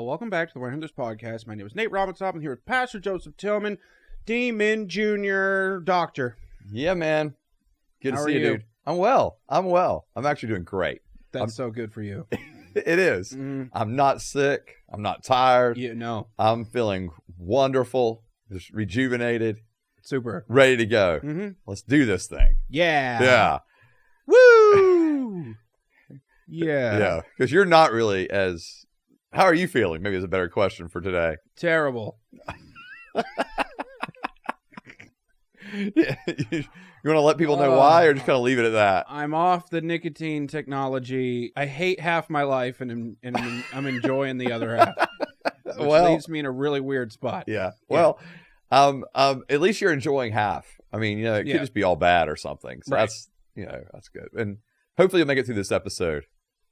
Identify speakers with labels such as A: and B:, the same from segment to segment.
A: Well, welcome back to the White-knuckled Podcast. My name is Nate Robinson. I'm here with Pastor Joseph Tillman, Deepen Jr. Doctor.
B: Yeah, man. Good
A: How
B: to see you, dude. I'm well. I'm actually doing great.
A: That's so good for you.
B: It is. I'm not sick. I'm not tired.
A: No.
B: I'm feeling wonderful, just rejuvenated,
A: Super.
B: ready to go. Let's do this thing.
A: Yeah.
B: Yeah.
A: Woo! Yeah.
B: Yeah. Because you're not really as... How are you feeling? Maybe is a better question for today.
A: Terrible.
B: Yeah. You want to let people know why, or just kind of leave it at that?
A: I'm off the nicotine technology. I hate half my life, and I'm enjoying the other half. Which leaves me in a really weird spot.
B: Yeah. Well, at least you're enjoying half. I mean, it could just be all bad or something. So that's good. And hopefully you'll make it through this episode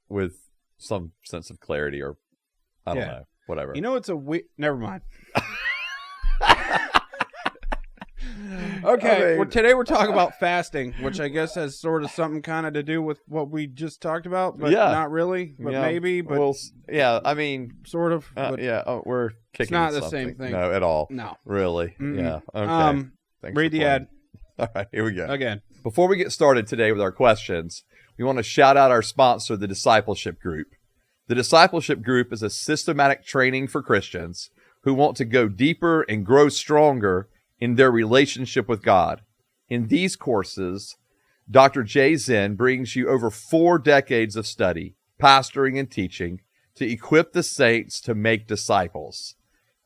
B: with some sense of clarity, or I don't know, whatever.
A: It's never mind. Okay, today we're talking about fasting, which I guess has sort of something kind of to do with what we just talked about, but not really, but maybe. But
B: I mean,
A: sort of.
B: We're kicking.
A: It's not the
B: something.
A: same thing.
B: No, at all.
A: No,
B: really. Yeah. Okay.
A: Read the ad.
B: All right, here we go.
A: Again.
B: Before we get started today with our questions, we want to shout out our sponsor, the Discipleship Group. The Discipleship Group is a systematic training for Christians who want to go deeper and grow stronger in their relationship with God. In these courses, Dr. Jay Zen brings you over 4 decades of study, pastoring, and teaching to equip the saints to make disciples.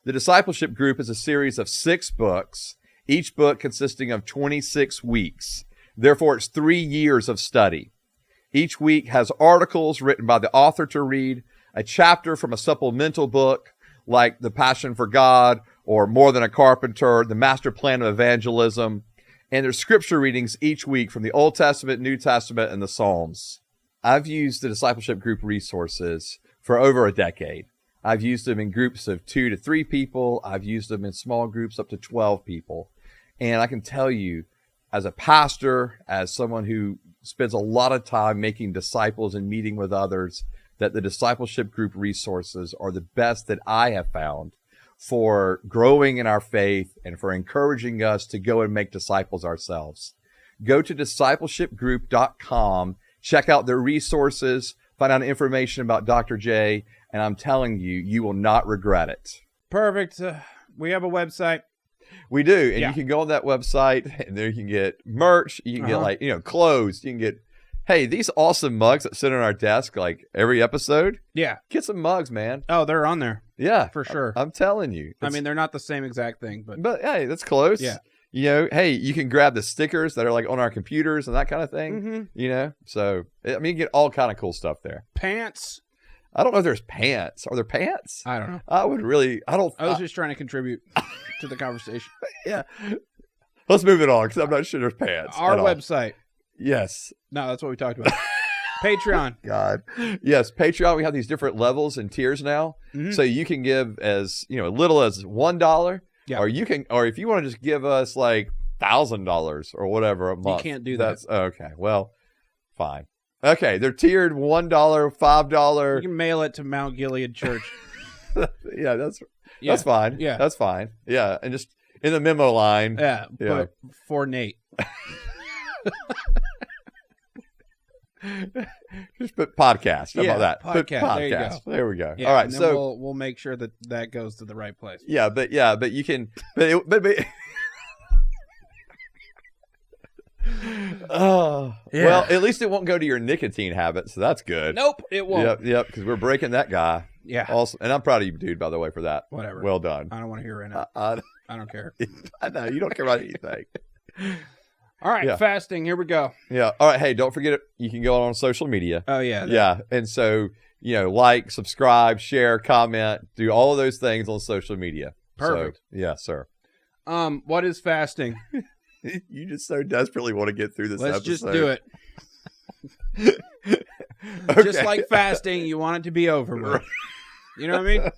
B: The Discipleship Group is a series of 6 books, each book consisting of 26 weeks. Therefore, it's 3 years of study. Each week has articles written by the author to read, a chapter from a supplemental book like The Passion for God or More Than a Carpenter, The Master Plan of Evangelism, and there's scripture readings each week from the Old Testament, New Testament, and the Psalms. I've used the Discipleship Group resources for over a decade. I've used them in groups of 2 to 3 people. I've used them in small groups up to 12 people. And I can tell you, as a pastor, as someone who spends a lot of time making disciples and meeting with others, that the Discipleship Group resources are the best that I have found for growing in our faith and for encouraging us to go and make disciples ourselves. Go to discipleshipgroup.com, check out their resources, find out information about Dr. J, and I'm telling you, you will not regret it.
A: Perfect. We have a website.
B: We do, and you can go on that website, and there you can get merch, you can get clothes, you can get, hey, these awesome mugs that sit on our desk like every episode. Yeah. Get some mugs, man.
A: Oh, they're on there.
B: Yeah.
A: For sure.
B: I'm telling you.
A: I mean, they're not the same exact thing, but
B: hey, that's close.
A: Yeah.
B: Hey, you can grab the stickers that are like on our computers and that kind of thing. So I mean, you get all kind of cool stuff there.
A: Pants.
B: I don't know if there's pants. Are there pants?
A: I don't know.
B: I was
A: just trying to contribute to the conversation.
B: Yeah. Let's move it on because I'm not sure there's pants.
A: Our website.
B: Yes.
A: No, that's what we talked about. Patreon.
B: God. Yes, Patreon. We have these different levels and tiers now. So you can give as little as $1. Yeah. Or if you want to just give us like $1,000 or whatever a month.
A: You can't do that.
B: That's okay. Well, fine. Okay, they're tiered $1, $5.
A: You can mail it to Mount Gilead Church.
B: Yeah, that's fine. Yeah, that's fine. Yeah, and just in the memo line.
A: Yeah. But for Nate.
B: Just put podcast. How about that?
A: Podcast.
B: Put podcast. There we go.
A: Yeah,
B: all right,
A: and then
B: so
A: we'll make sure that goes to the right place.
B: Yeah, but you can. But well, at least it won't go to your nicotine habit, so that's good.
A: Nope, it won't.
B: Yep, because we're breaking that guy.
A: Yeah.
B: Also, and I'm proud of you, dude, by the way, for that.
A: Whatever.
B: Well done.
A: I don't want to hear it right now. I don't care.
B: I know, you don't care about anything.
A: All right, fasting, here we go.
B: Yeah. All right, hey, don't forget, you can go on social media.
A: Oh, yeah.
B: Yeah, and so, like, subscribe, share, comment, do all of those things on social media.
A: Perfect.
B: So, yeah, sir.
A: What is fasting?
B: You just so desperately want to get through this episode.
A: Let's just do it. Okay. Just like fasting, you want it to be over with. You know what I mean?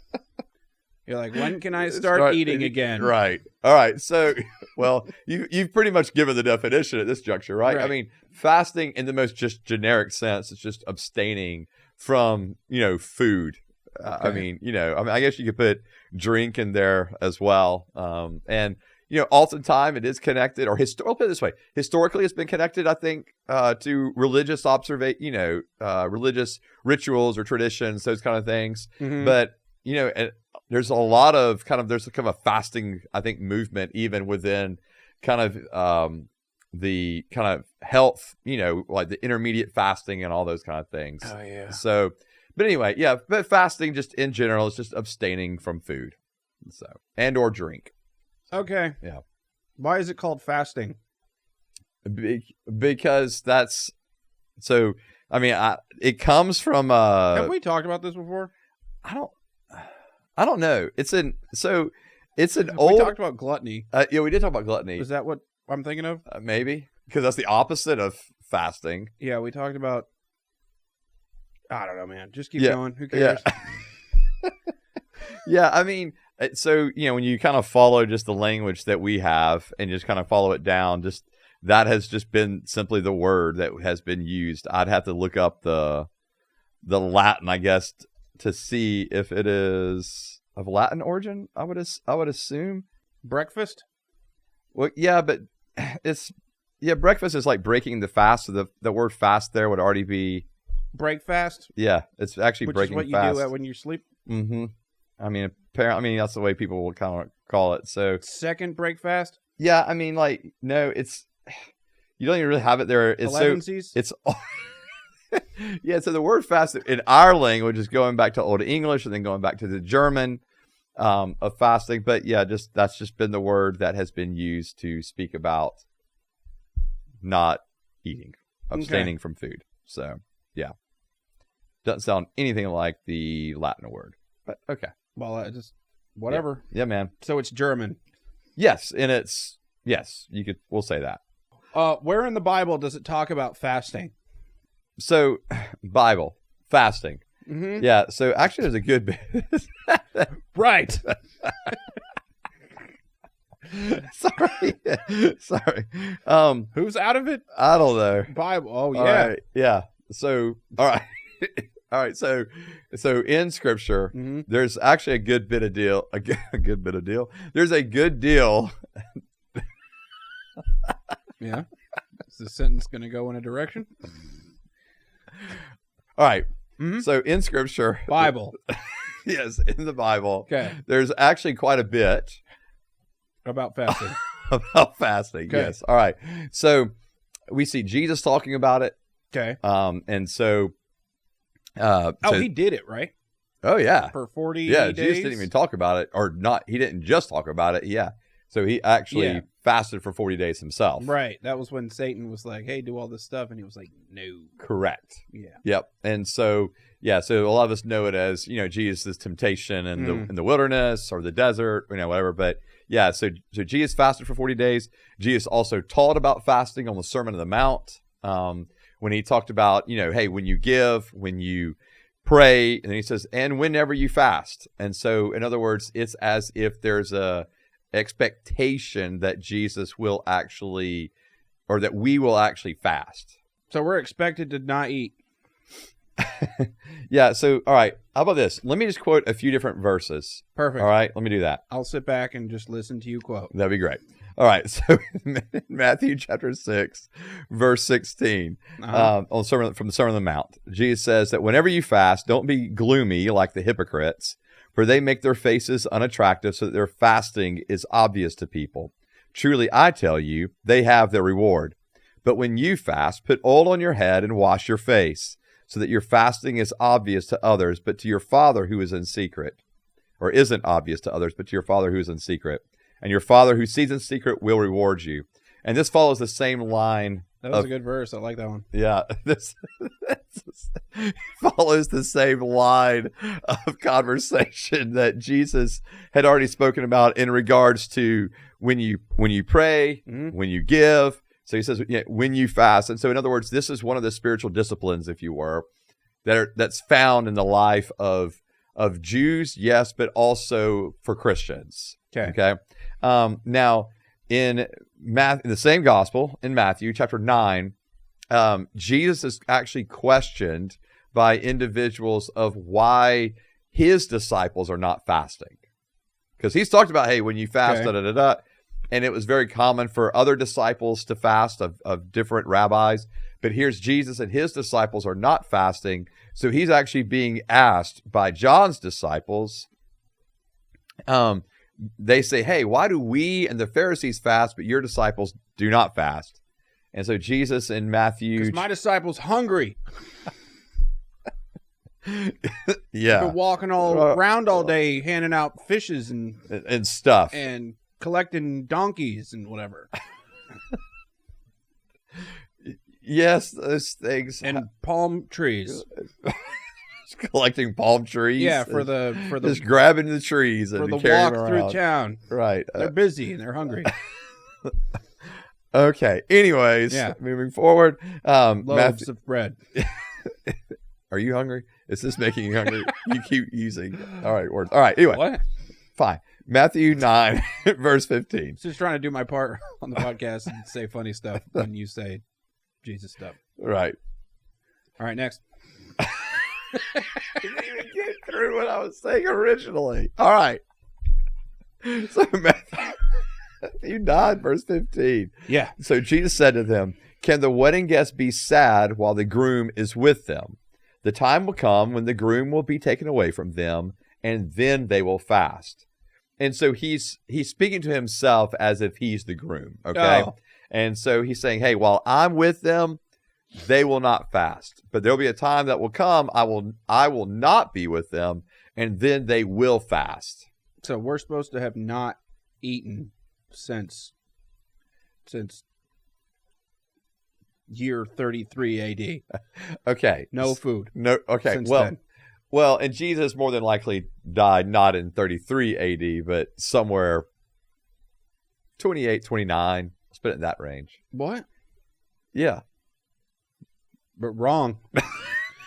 A: You're like, when can I start eating again?
B: Right. All right. So, well, you've pretty much given the definition at this juncture, right? I mean, fasting in the most just generic sense, it's just abstaining from, food I mean, I guess you could put drink in there as well. And oftentimes it is connected, or I'll put it this way: historically, it's been connected, I think, to religious religious rituals or traditions, those kind of things.
A: Mm-hmm.
B: But and there's a lot of there's kind of a fasting, I think, movement even within kind of the kind of health, like the intermediate fasting and all those kind of things.
A: Oh yeah.
B: So, but anyway, yeah, but fasting just in general is just abstaining from food, and or drink.
A: Okay.
B: Yeah.
A: Why is it called fasting?
B: Because that's so. I mean, it comes from.
A: Have we talked about this before?
B: I don't know. It's an old.
A: We talked about gluttony.
B: Yeah, we did talk about gluttony.
A: Is that what I'm thinking of?
B: Maybe because that's the opposite of fasting.
A: Yeah, we talked about. I don't know, man. Just keep going. Who cares?
B: Yeah. Yeah, I mean, so when you kind of follow just the language that we have and just kind of follow it down, just that has just been simply the word that has been used. I'd have to look up the Latin, I guess, to see if it is of Latin origin. I would assume
A: breakfast.
B: Well, yeah, but breakfast is like breaking the fast. So the word fast there would already be
A: break fast.
B: Yeah, it's actually breaking fast.
A: Which is what you do when you sleep.
B: Mm-hmm. I mean, apparently, that's the way people will kind of call it. So
A: second break fast.
B: Yeah, I mean, no, it's you don't even really have it there. It's
A: 11sies?
B: It's yeah. So the word fast in our language is going back to Old English and then going back to the German of fasting. But yeah, that's just been the word that has been used to speak about not eating, abstaining from food. So yeah, doesn't sound anything like the Latin word, but okay.
A: Well, just whatever.
B: Yeah, man.
A: So it's German.
B: Yes, and we'll say that.
A: Where in the Bible does it talk about fasting?
B: So, Bible, fasting.
A: Mm-hmm.
B: Yeah, so actually there's a good bit.
A: Right.
B: Sorry.
A: Who's out of it?
B: I don't know.
A: Bible. Oh, yeah.
B: All right. Yeah. So, all right. All right, so in Scripture,
A: mm-hmm.
B: there's actually a good bit of deal. There's a good deal.
A: Yeah. Is the sentence going to go in a direction?
B: All right.
A: Mm-hmm.
B: So in Scripture,
A: Bible.
B: Yes, in the Bible.
A: Okay.
B: There's actually quite a bit
A: about fasting.
B: About fasting. Okay. Yes. All right. So we see Jesus talking about it.
A: Okay.
B: And so.
A: He did it, right?
B: Oh yeah,
A: for 40 days.
B: Yeah, Jesus didn't even talk about it, or not. He didn't just talk about it. Yeah, so he actually fasted for 40 days himself.
A: Right. That was when Satan was like, "Hey, do all this stuff," and he was like, "No."
B: Correct.
A: Yeah.
B: Yep. And so so a lot of us know it as Jesus' temptation in the wilderness or the desert, whatever. But yeah, so Jesus fasted for 40 days. Jesus also taught about fasting on the Sermon on the Mount. When he talked about, hey, when you give, when you pray, and then he says, and whenever you fast. And so, in other words, it's as if there's a expectation that Jesus will actually, or that we will actually fast.
A: So we're expected to not eat.
B: Yeah. So, all right. How about this? Let me just quote a few different verses.
A: Perfect.
B: All right. Let me do that.
A: I'll sit back and just listen to you quote.
B: That'd be great. All right, so Matthew chapter 6, verse 16, from the Sermon on the Mount, Jesus says that whenever you fast, don't be gloomy like the hypocrites, for they make their faces unattractive so that their fasting is obvious to people. Truly, I tell you, they have their reward. But when you fast, put oil on your head and wash your face, so that your fasting is obvious to others, but to your Father who is in secret, or isn't obvious to others, but to your Father who is in secret. And your Father who sees in secret will reward you. And this follows the same line.
A: That was a good verse. I like that one.
B: Yeah. This follows the same line of conversation that Jesus had already spoken about in regards to when you pray, when you give. So he says, when you fast. And so, in other words, this is one of the spiritual disciplines, if you were, that's found in the life of Jews, yes, but also for Christians. Okay. Now, in the same gospel, in Matthew chapter 9, Jesus is actually questioned by individuals of why his disciples are not fasting. Because he's talked about, hey, when you fast, and it was very common for other disciples to fast of different rabbis. But here's Jesus and his disciples are not fasting. So he's actually being asked by John's disciples. They say, hey, why do we and the Pharisees fast, but your disciples do not fast? And so Jesus in Matthew...
A: Because my disciples hungry.
B: Yeah.
A: They're walking all around all day, handing out fishes
B: and stuff.
A: And collecting donkeys and whatever.
B: Yes, those things.
A: And palm trees.
B: Collecting palm trees.
A: Yeah, for the
B: just grabbing the trees and
A: for the
B: carrying
A: walk
B: them
A: through
B: around.
A: town.
B: Right.
A: They're busy and they're hungry.
B: Okay. Anyways, moving forward.
A: Loaves of bread.
B: Are you hungry? Is this making you hungry? You keep using all right words. All right. Anyway.
A: What?
B: Fine. Matthew 9, verse 15.
A: Just trying to do my part on the podcast and say funny stuff when you say Jesus stuff.
B: Right.
A: All right, next.
B: I didn't even get through what I was saying originally. All right. So Matthew 9, verse 15.
A: Yeah.
B: So Jesus said to them, can the wedding guests be sad while the groom is with them? The time will come when the groom will be taken away from them, and then they will fast. And so he's speaking to himself as if he's the groom, okay? Oh. And so he's saying, hey, while I'm with them, they will not fast. But there'll be a time that will come, I will not be with them, and then they will fast.
A: So we're supposed to have not eaten since year 33 AD.
B: Okay.
A: No food.
B: No. Okay. Well, and Jesus more than likely died not in 33 AD, but somewhere 28, 29. Let's put it in that range.
A: What?
B: Yeah.
A: But wrong.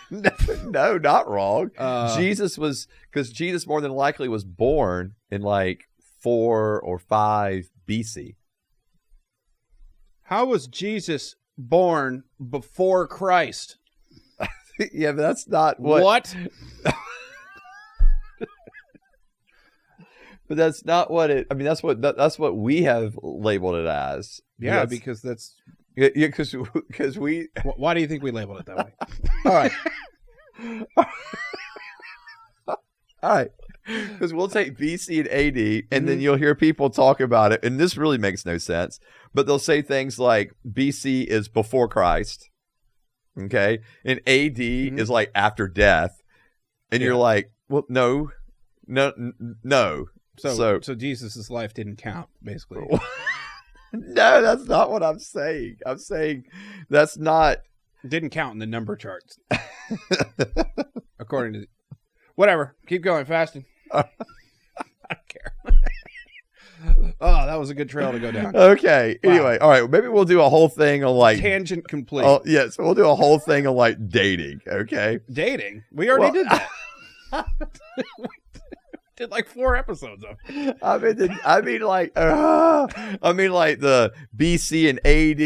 B: No, not wrong. Because Jesus more than likely was born in like 4 or 5 BC.
A: How was Jesus born before Christ?
B: Yeah, but that's not what. But that's not what it. I mean, that's what we have labeled it as.
A: Yeah, because that's.
B: Yeah, because we.
A: Why do you think we labeled it that way?
B: All right. All right. Because we'll take BC and AD, and then you'll hear people talk about it, and this really makes no sense. But they'll say things like BC is before Christ, okay, and AD is like after death, and you're like, well, no. So
A: Jesus' life didn't count, basically.
B: No, that's not what I'm saying. I'm saying that's not.
A: Didn't count in the number charts. According to. Whatever. Keep going. Fasting. I don't care. Oh, that was a good trail to go down.
B: Okay.
A: Wow.
B: Anyway, all right. Maybe we'll do a whole thing on like.
A: Tangent complete.
B: Oh, yes. We'll do a whole thing on like dating. Okay.
A: Dating? We already did that. Did like 4 episodes of it.
B: I mean like the BC and AD,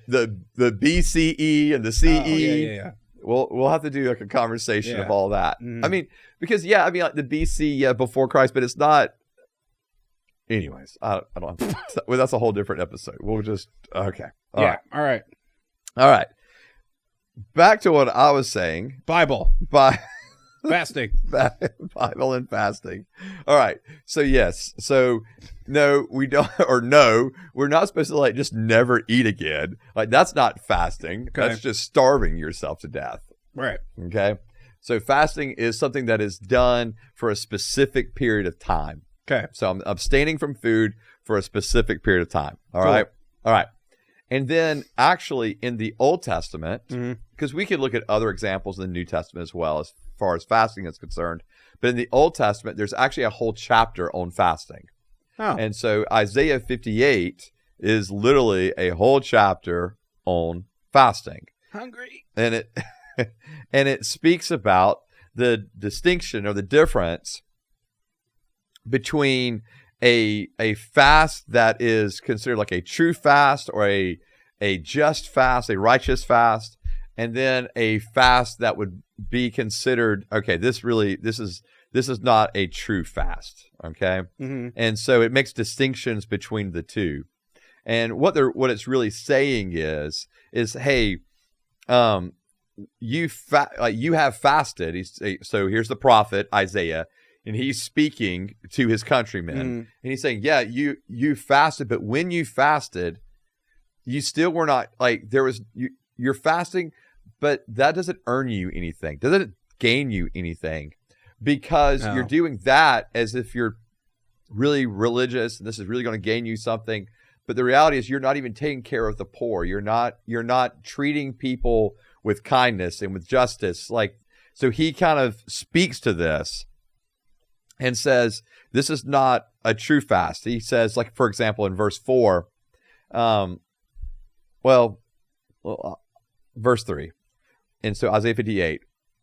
B: the BCE and the CE.
A: Yeah.
B: We'll have to do like a conversation of all that.
A: Mm-hmm.
B: I mean, because like the BC before Christ, but it's not. Anyways, I don't. Well, that's a whole different episode. We'll just okay. All right. All right. Back to what I was saying.
A: Bible. Fasting.
B: Bible and fasting. All right. So yes. So no, we don't, or no, we're not supposed to like just never eat again. Like that's not fasting. Okay. That's just starving yourself to death.
A: Right.
B: Okay. So fasting is something that is done for a specific period of time.
A: Okay.
B: So I'm abstaining from food for a specific period of time. All right. All right. And then actually in the Old Testament, because we could look at other examples in the New Testament as well as far as fasting is concerned. But in the Old Testament, there's actually a whole chapter on fasting. Oh. And so Isaiah 58 is literally a whole chapter on fasting.
A: Hungry.
B: And it speaks about the distinction or the difference between a fast that is considered like a true fast or a just fast, a righteous fast, and then a fast that would be considered, okay, this is this is not a true fast, okay?
A: Mm-hmm.
B: And so it makes distinctions between the two. And what it's really saying is hey, you have fasted. So here's the prophet Isaiah, and he's speaking to his countrymen, and he's saying, yeah, you fasted, but when you fasted, you still were not you're fasting, but that doesn't earn you anything, doesn't gain you anything, because you're doing that as if you're really religious and this is really going to gain you something. But the reality is you're not even taking care of the poor. You're not treating people with kindness and with justice. So he kind of speaks to this and says, this is not a true fast. He says, for example, in verse 4, verse 3. And so Isaiah 58,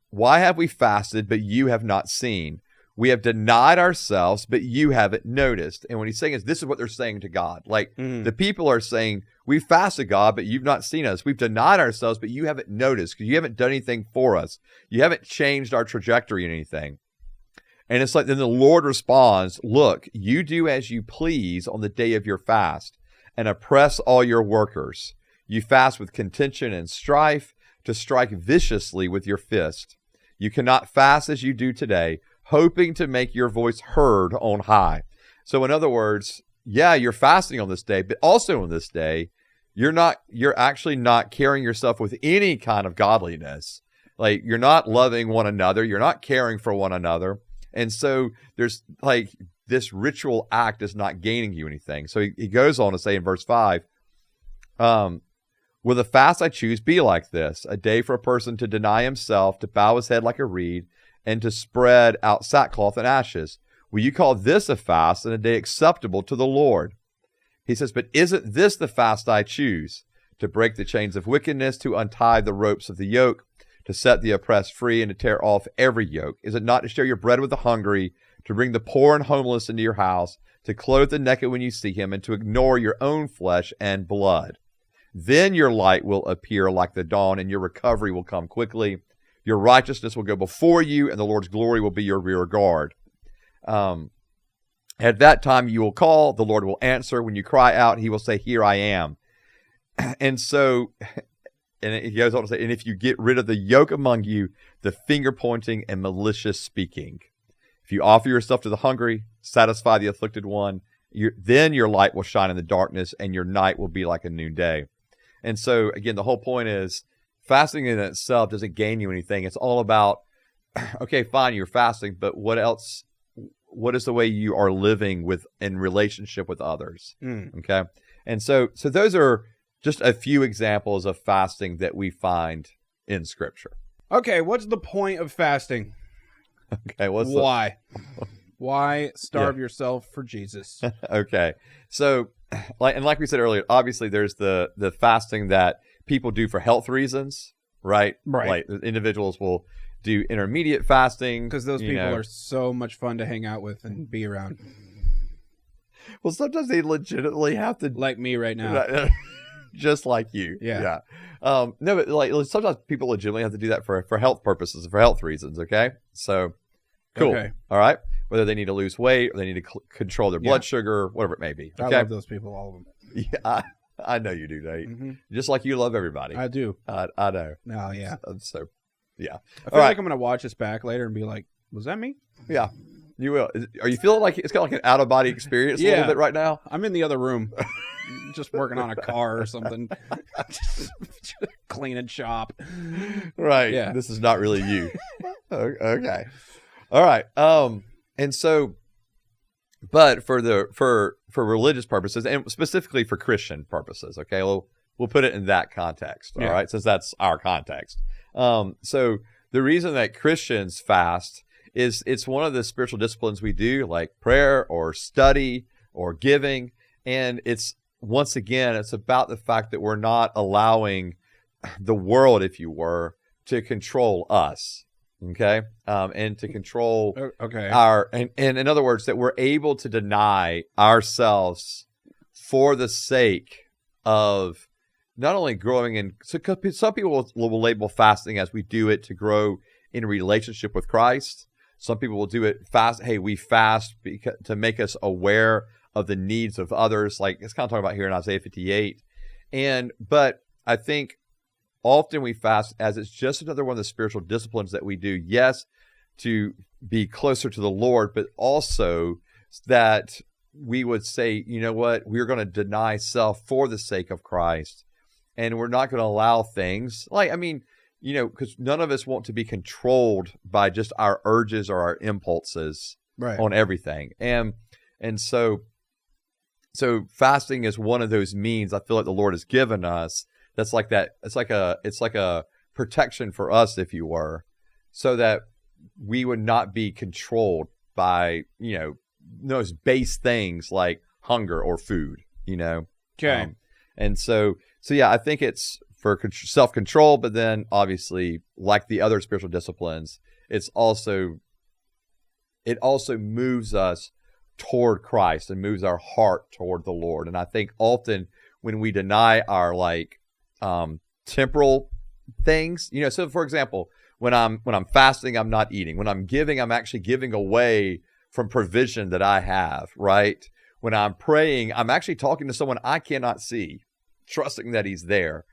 B: why have we fasted, but you have not seen? We have denied ourselves, but you haven't noticed. And what he's saying is, this is what they're saying to God. The people are saying, we fasted, God, but you've not seen us. We've denied ourselves, but you haven't noticed, because you haven't done anything for us. You haven't changed our trajectory in anything. And it's then the Lord responds, look, you do as you please on the day of your fast, and oppress all your workers. You fast with contention and strife, to strike viciously with your fist. You cannot fast as you do today, hoping to make your voice heard on high. So in other words, yeah, you're fasting on this day, but also on this day, you're actually not carrying yourself with any kind of godliness. You're not loving one another. You're not caring for one another. And so there's this ritual act is not gaining you anything. So he goes on to say in verse 5, will the fast I choose be like this, a day for a person to deny himself, to bow his head like a reed, and to spread out sackcloth and ashes? Will you call this a fast and a day acceptable to the Lord? He says, but isn't this the fast I choose? To break the chains of wickedness, to untie the ropes of the yoke, to set the oppressed free, and to tear off every yoke? Is it not to share your bread with the hungry, to bring the poor and homeless into your house, to clothe the naked when you see him, and to ignore your own flesh and blood? Then your light will appear like the dawn, and your recovery will come quickly. Your righteousness will go before you, and the Lord's glory will be your rear guard. At that time you will call, the Lord will answer. When you cry out, he will say, here I am. And so, and he goes on to say, and if you get rid of the yoke among you, the finger pointing and malicious speaking, if you offer yourself to the hungry, satisfy the afflicted one, then your light will shine in the darkness, and your night will be like a noonday. And so, again, the whole point is, fasting in itself doesn't gain you anything. It's all about, okay, fine, you're fasting, but what else? What is the way you are living in relationship with others? Okay, and so those are just a few examples of fasting that we find in Scripture.
A: Okay, what's the point of fasting?
B: Okay,
A: why? Why starve yourself for Jesus?
B: Okay, so like we said earlier, obviously there's the fasting that people do for health reasons, right?
A: Right.
B: Individuals will do intermediate fasting
A: because those people are so much fun to hang out with and be around.
B: Well, sometimes they legitimately have to,
A: like me right now,
B: just like you.
A: Yeah.
B: No, but sometimes people legitimately have to do that for health purposes, for health reasons. Okay, so cool. Okay. All right. Whether they need to lose weight or they need to control their blood sugar, whatever it may be. Okay?
A: I love those people, all of them.
B: Yeah, I know you do, Nate. Mm-hmm. Just like you love everybody.
A: I do.
B: I know.
A: Oh, yeah.
B: So yeah.
A: I feel like I'm going to watch this back later and be like, was that me?
B: Yeah, you will. Are you feeling like it's kind of like an out-of-body experience a little bit right now?
A: I'm in the other room, just working on a car or something. Cleaning shop.
B: Right. Yeah. This is not really you. Okay. All right. And so, but for religious purposes and specifically for Christian purposes, okay, we'll put it in that context. All right, since that's our context. So the reason that Christians fast is it's one of the spiritual disciplines we do, like prayer or study or giving, and it's once again it's about the fact that we're not allowing the world, if you were, to control us. Okay. And to control and in other words, that we're able to deny ourselves for the sake of not only growing in, so some people will label fasting as we do it to grow in relationship with Christ, Some people will do it fast. Hey, we fast to make us aware of the needs of others. Like it's kind of talking about here in Isaiah 58. But I think often we fast as it's just another one of the spiritual disciplines that we do. Yes, to be closer to the Lord, but also that we would say, you know what, we're going to deny self for the sake of Christ. And we're not going to allow things like, I mean, you know, because none of us want to be controlled by just our urges or our impulses on everything. And so fasting is one of those means I feel like the Lord has given us. That's like that. It's like a protection for us, if you were, so that we would not be controlled by, you know, those base things like hunger or food, you know?
A: Okay.
B: And so yeah, I think it's for self-control, but then obviously like the other spiritual disciplines, it also moves us toward Christ and moves our heart toward the Lord. And I think often when we deny our like temporal things, you know, so for example, when I'm fasting, I'm not eating. When I'm giving, I'm actually giving away from provision that I have, right? When I'm praying, I'm actually talking to someone I cannot see, trusting that he's there.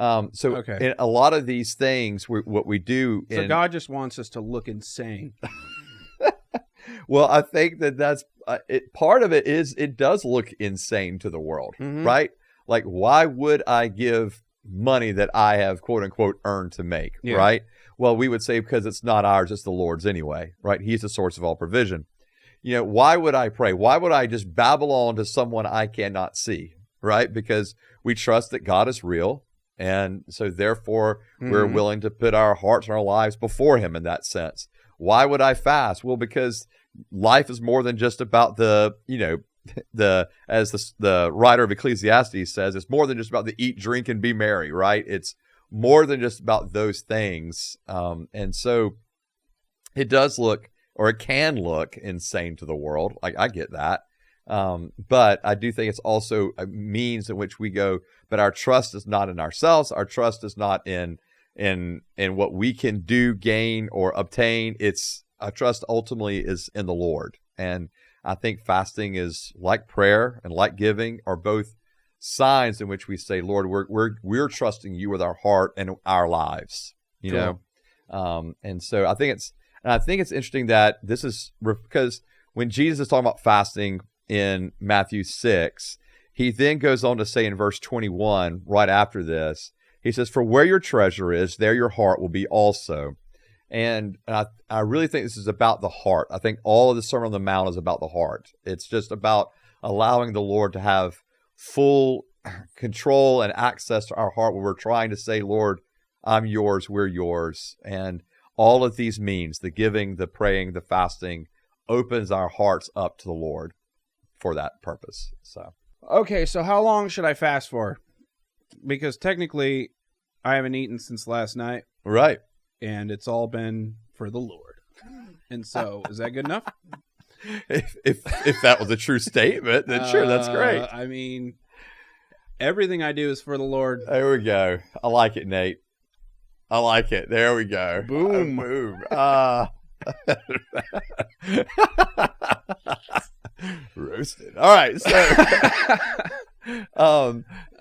B: In a lot of these things, what we do...
A: So God just wants us to look insane.
B: Well, I think that's... part of it is it does look insane to the world, right? Like, why would I give money that I have, quote unquote, earned to make, right? Well, we would say because it's not ours, it's the Lord's anyway, right? He's the source of all provision. You know, why would I pray? Why would I just babble on to someone I cannot see, right? Because we trust that God is real. And so therefore, we're willing to put our hearts and our lives before him in that sense. Why would I fast? Well, because life is more than just about the, you know, as the writer of Ecclesiastes says, it's more than just about the eat, drink, and be merry, right? It's more than just about those things. And so it does look, or it can look insane to the world. Like, I get that. But I do think it's also a means in which we go, but our trust is not in ourselves. Our trust is not in what we can do, gain, or obtain. Our trust ultimately is in the Lord. And I think fasting is like prayer and like giving are both signs in which we say, Lord, we're trusting you with our heart and our lives, you know? And so I think it's interesting that this is because when Jesus is talking about fasting in Matthew 6, he then goes on to say in verse 21, right after this, he says, for where your treasure is, there your heart will be also. And I really think this is about the heart. I think all of the Sermon on the Mount is about the heart. It's just about allowing the Lord to have full control and access to our heart where we're trying to say, Lord, I'm yours, we're yours. And all of these means, the giving, the praying, the fasting, opens our hearts up to the Lord for that purpose. So,
A: okay, so how long should I fast for? Because technically, I haven't eaten since last night.
B: Right.
A: And it's all been for the Lord. And so, is that good enough?
B: If that was a true statement, then sure, that's great.
A: I mean, everything I do is for the Lord.
B: There we go. I like it, Nate. I like it. There we go.
A: Boom.
B: Boom. Roasted. All right. So,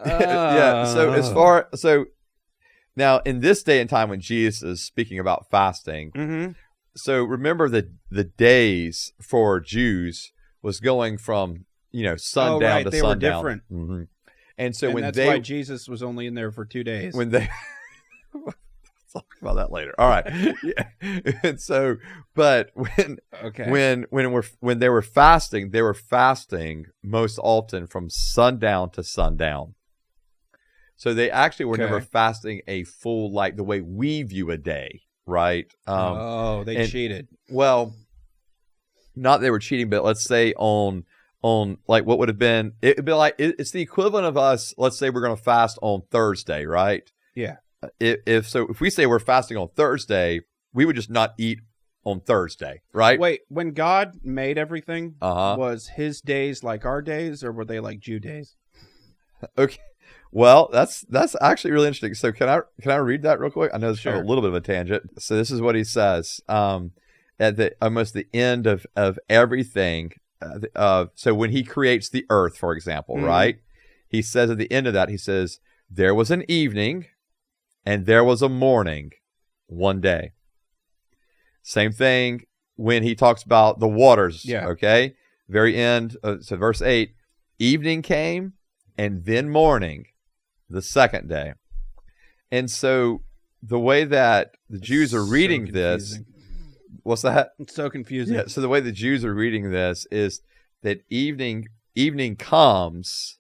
B: yeah. So now in this day and time when Jesus is speaking about fasting, so remember the days for Jews was going from, sundown to
A: they
B: sundown.
A: were different.
B: And so
A: that's why Jesus was only in there for 2 days.
B: When they talk about that later. All right. Yeah. And so, but when they were fasting most often from sundown to sundown. So they actually were never fasting a full, like the way we view a day, right?
A: They cheated.
B: Well, not they were cheating, but let's say on like what would have been, it'd be like, it's the equivalent of us, let's say we're going to fast on Thursday, right?
A: Yeah.
B: If we say we're fasting on Thursday, we would just not eat on Thursday, right?
A: Wait, when God made everything, was his days like our days, or were they like Jew days?
B: Okay, well, that's actually really interesting. So can I read that real quick? I know it's a little bit of a tangent. So this is what he says, and at the almost the end of everything. So when he creates the earth, for example, right? He says at the end of that, he says, there was an evening and there was a morning one day. Same thing when he talks about the waters, okay? Very end, so verse 8, evening came and then morning, the second day. And so the way that the Jews are reading this, what's that?
A: It's so confusing.
B: Yeah, so the way the Jews are reading this is that evening comes,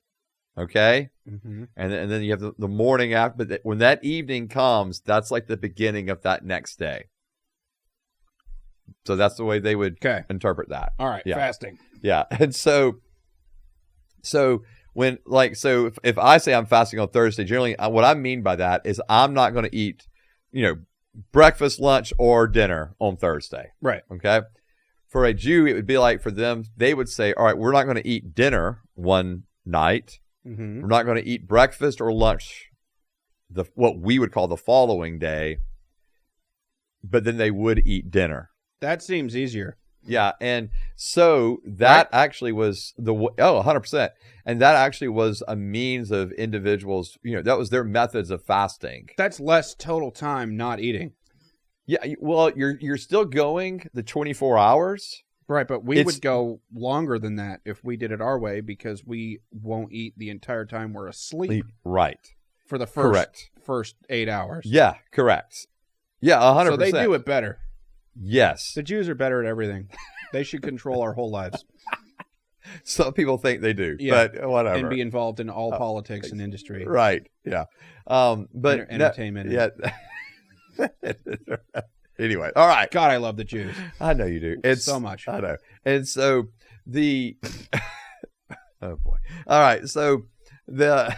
B: okay? And then you have the morning after. But when that evening comes, that's like the beginning of that next day. So that's the way they would interpret that.
A: All right, fasting.
B: Yeah, and so when if I say I'm fasting on Thursday, generally what I mean by that is I'm not going to eat, breakfast, lunch, or dinner on Thursday.
A: Right.
B: Okay. For a Jew, it would be like for them, they would say, all right, we're not going to eat dinner one night. We're not going to eat breakfast or lunch, what we would call the following day, but then they would eat dinner.
A: That seems easier.
B: Yeah, and so that actually was 100%. And that actually was a means of individuals, that was their methods of fasting.
A: That's less total time not eating.
B: Yeah, well, you're still going the 24 hours.
A: Right, but we would go longer than that if we did it our way because we won't eat the entire time we're asleep.
B: Right.
A: For the first 8 hours.
B: Yeah, correct. Yeah, 100%.
A: So they do it better.
B: Yes.
A: The Jews are better at everything. They should control our whole lives.
B: Some people think they do, but whatever.
A: And be involved in all politics and industry.
B: Right, yeah. But
A: entertainment.
B: Anyway, all right.
A: God, I love the Jews.
B: I know you do. It's
A: so much.
B: I know. And so oh boy. All right. So but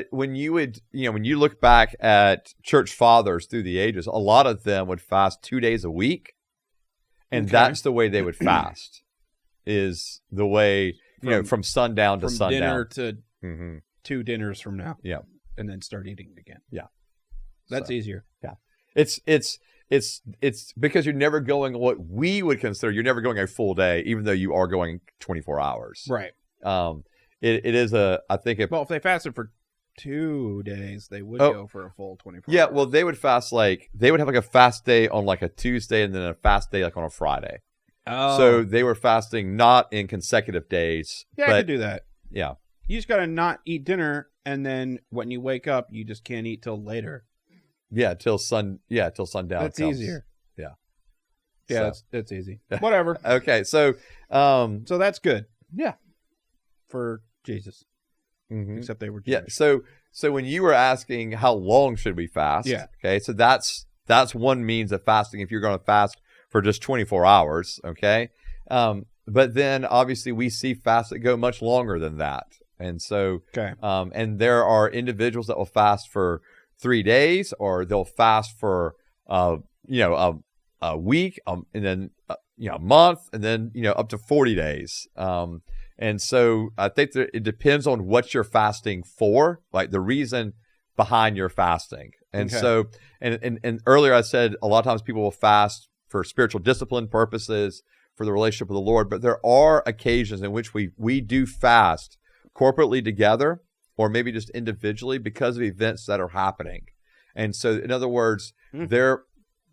B: when you would, when you look back at church fathers through the ages, a lot of them would fast 2 days a week. And that's the way they would fast, is the way, from sundown to sundown.
A: From dinner to 2 dinners from now.
B: Yeah.
A: And then start eating again.
B: Yeah.
A: That's easier.
B: Yeah. It's because you're never going what we would consider, you're never going a full day, even though you are going 24 hours.
A: Right.
B: It is I think
A: if they fasted for 2 days, they would go for a full 24
B: Yeah,
A: hours.
B: well, they would fast they would have like a fast day on like a Tuesday and then a fast day like on a Friday.
A: Oh.
B: So they were fasting not in consecutive days.
A: Yeah, I could do that.
B: Yeah.
A: You just got to not eat dinner, and then when you wake up, you just can't eat till later.
B: Yeah, till sundown.
A: That's easier.
B: Yeah.
A: Yeah, that's easy. Whatever.
B: Okay, so
A: that's good.
B: Yeah.
A: For Jesus. Except they were Jewish.
B: Yeah. So when you were asking how long should we fast?
A: Yeah.
B: Okay. So that's one means of fasting if you're going to fast for just 24 hours. Okay. But then obviously we see fasts that go much longer than that. And so, and there are individuals that will fast for 3 days, or they'll fast for, a week, and then, a month, and then, up to 40 days. And so I think that it depends on what you're fasting for, like the reason behind your fasting. And so, and earlier I said a lot of times people will fast for spiritual discipline purposes, for the relationship with the Lord, but there are occasions in which we do fast corporately together, or maybe just individually because of events that are happening. And so, in other words, there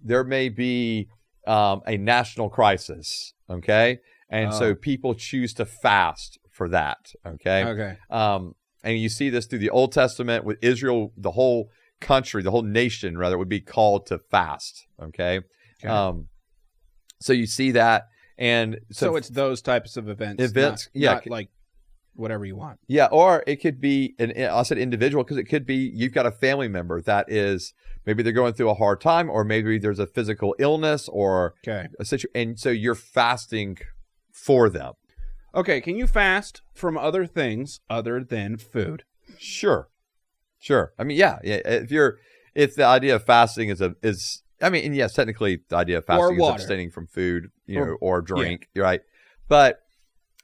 B: may be a national crisis, okay? And so people choose to fast for that, okay?
A: Okay.
B: And you see this through the Old Testament with Israel, the whole country, the whole nation, rather, would be called to fast, okay? So you see that. And
A: so it's those types of events, not like whatever you want.
B: Yeah, or it could be, I said individual because it could be you've got a family member that is, maybe they're going through a hard time, or maybe there's a physical illness or a situation, and so you're fasting for them.
A: Okay, can you fast from other things other than food?
B: Sure. I mean, yeah. If the idea of fasting is and yes, technically the idea of fasting is abstaining from food, or drink, right? But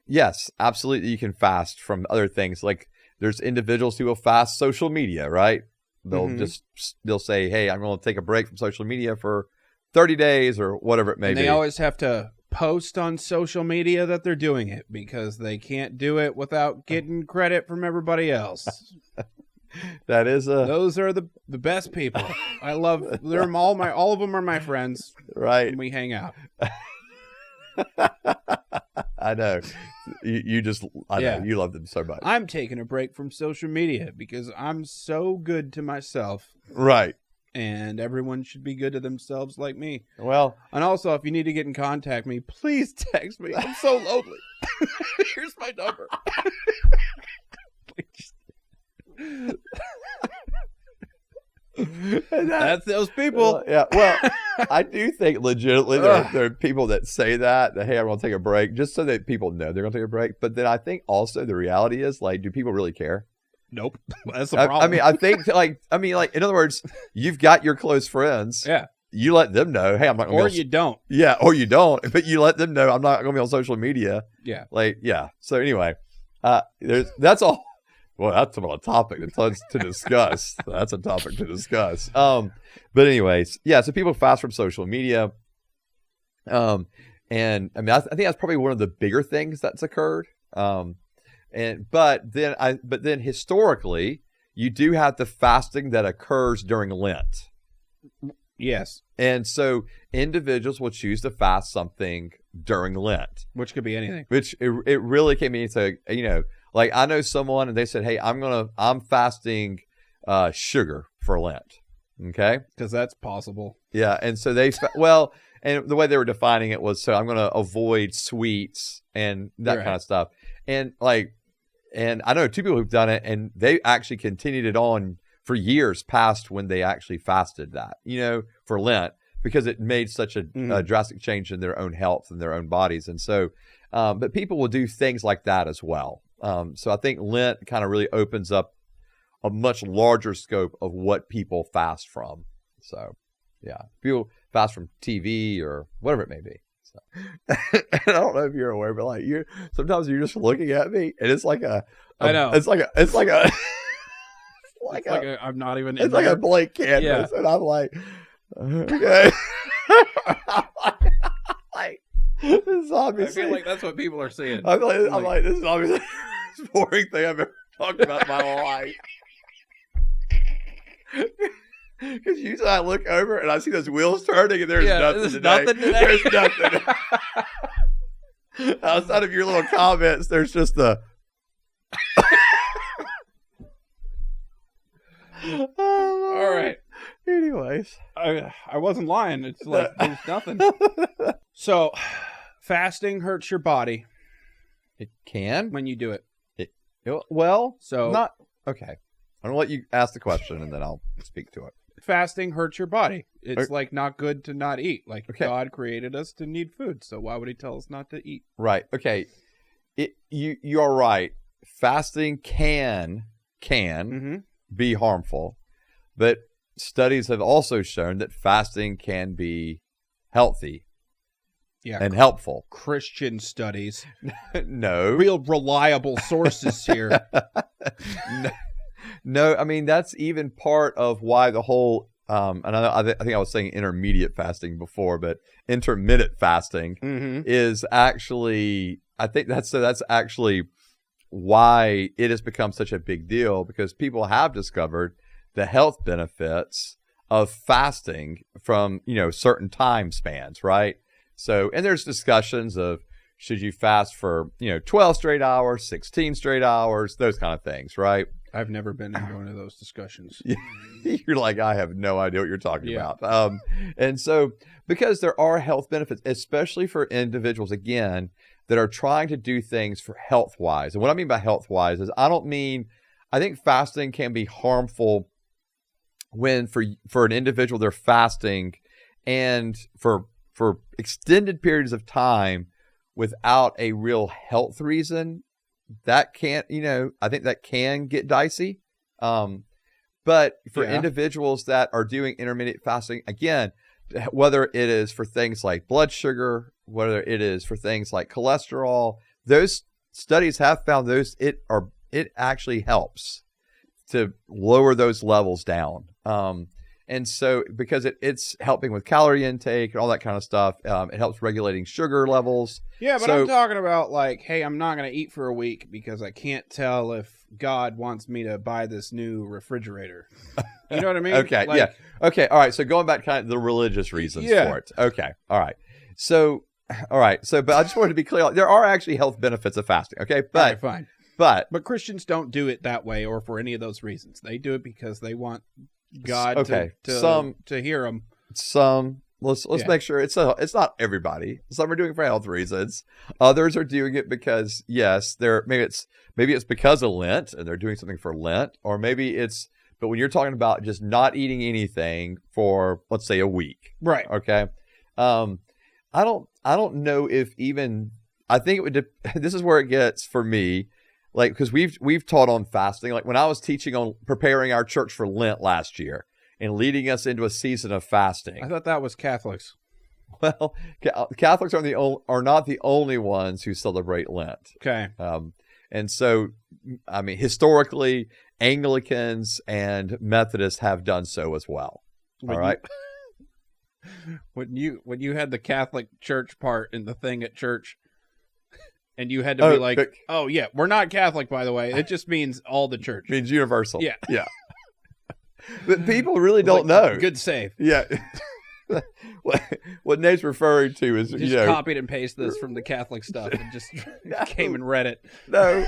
B: yes, absolutely, you can fast from other things. Like there's individuals who will fast social media, right? They'll say, "Hey, I'm going to take a break from social media for 30 days or whatever it may
A: and
B: be.
A: They always have to post on social media that they're doing it because they can't do it without getting credit from everybody else.
B: That is
A: those are the best people. I love them all of them are my friends.
B: Right.
A: And we hang out.
B: I know. You just I know you love them so much.
A: I'm taking a break from social media because I'm so good to myself.
B: Right.
A: And everyone should be good to themselves like me.
B: Well,
A: and also, if you need to get in contact with me, please text me. I'm so lonely. Here's my number. That's those people.
B: Yeah. Well, I do think legitimately there are people that say that hey, I'm going to take a break just so that people know they're going to take a break. But then I think also the reality is, like, do people really care?
A: Nope. That's the problem.
B: I mean, I think in other words, you've got your close friends.
A: Yeah.
B: You let them know, hey, I'm not going to
A: you don't.
B: Yeah, or you don't. But you let them know I'm not going to be on social media.
A: Yeah.
B: Like, yeah. So anyway, that's all. Well, that's about a topic to discuss. That's a topic to discuss. But anyways, yeah. So people fast from social media. And I mean, I think that's probably one of the bigger things that's occurred. But then historically, you do have the fasting that occurs during Lent.
A: Yes.
B: And so individuals will choose to fast something during Lent,
A: which could be anything.
B: Which it really can mean to, like I know someone and they said, hey, I'm fasting sugar for Lent. Okay.
A: Because that's possible.
B: Yeah. And so and the way they were defining it was, so I'm going to avoid sweets and that kind of stuff. And I know two people who've done it and they actually continued it on for years past when they actually fasted that, for Lent, because it made such a drastic change in their own health and their own bodies. And so, but people will do things like that as well. So I think Lent kind of really opens up a much larger scope of what people fast from. So yeah, people fast from TV or whatever it may be. So, and I don't know if you're aware, but like sometimes you're just looking at me and it's like
A: I know.
B: It's like
A: I'm not even.
B: It's like a blank canvas, and I'm like, okay. Like, this is obviously.
A: I feel like that's what people are seeing.
B: I'm like, this is obviously the most boring thing I've ever talked about in my life. Because usually I look over and I see those wheels turning, and there's nothing today. There's nothing. Outside of your little comments, there's just the.
A: All right.
B: Anyways,
A: I wasn't lying. It's like there's nothing. So, fasting hurts your body.
B: It can
A: when you do it.
B: Not okay. I'm gonna let you ask the question and then I'll speak to it.
A: Fasting hurts your body. It's like not good to not eat. Like God created us to need food, so why would He tell us not to eat?
B: Right. Okay. You are right. Fasting can be harmful, but studies have also shown that fasting can be healthy and helpful.
A: Christian studies.
B: No.
A: Real reliable sources here.
B: No, I mean, that's even part of why the whole, and I think I was saying intermediate fasting before, but intermittent fasting is actually, I think that's actually why it has become such a big deal, because people have discovered the health benefits of fasting from, certain time spans, right? So, and there's discussions of should you fast for, 12 straight hours, 16 straight hours, those kind of things, right?
A: I've never been in one of those discussions.
B: You're like, I have no idea what you're talking about. And so, because there are health benefits, especially for individuals, again, that are trying to do things for health-wise. And what I mean by health-wise is I think fasting can be harmful when for an individual they're fasting and for extended periods of time without a real health reason. That can't, I think that can get dicey. But for individuals that are doing intermittent fasting, again, whether it is for things like blood sugar, whether it is for things like cholesterol, those studies have found it actually helps to lower those levels down. And so because it's helping with calorie intake and all that kind of stuff, it helps regulating sugar levels.
A: Yeah, but I'm talking about like, hey, I'm not going to eat for a week because I can't tell if God wants me to buy this new refrigerator. You know what I mean?
B: Okay,
A: like,
B: yeah. Okay, all right. So going back to kind of the religious reasons for it. Okay, all right. So, but I just wanted to be clear. There are actually health benefits of fasting, okay? But
A: all right, fine.
B: But
A: Christians don't do it that way or for any of those reasons. They do it because they want God to hear them.
B: Let's make sure it's not everybody. Some are doing it for health reasons. Others are doing it because maybe it's because of Lent and they're doing something for Lent, or maybe it's. But when you're talking about just not eating anything for, let's say, a week,
A: right?
B: Okay, I don't know if even I think it would. This is where it gets for me. Like, because we've taught on fasting. Like when I was teaching on preparing our church for Lent last year and leading us into a season of fasting.
A: I thought that was Catholics.
B: Well, Catholics are not the only ones who celebrate Lent.
A: Okay.
B: And so, I mean, historically, Anglicans and Methodists have done so as well. All right.
A: When you had the Catholic Church part in the thing at church. And you had to be like, oh, yeah, we're not Catholic, by the way. It just means all the church.
B: It means universal.
A: Yeah.
B: Yeah. But people really don't know.
A: Good save.
B: Yeah. What Nate's referring to is,
A: you just copied and pasted this from the Catholic stuff and just came and read it.
B: No.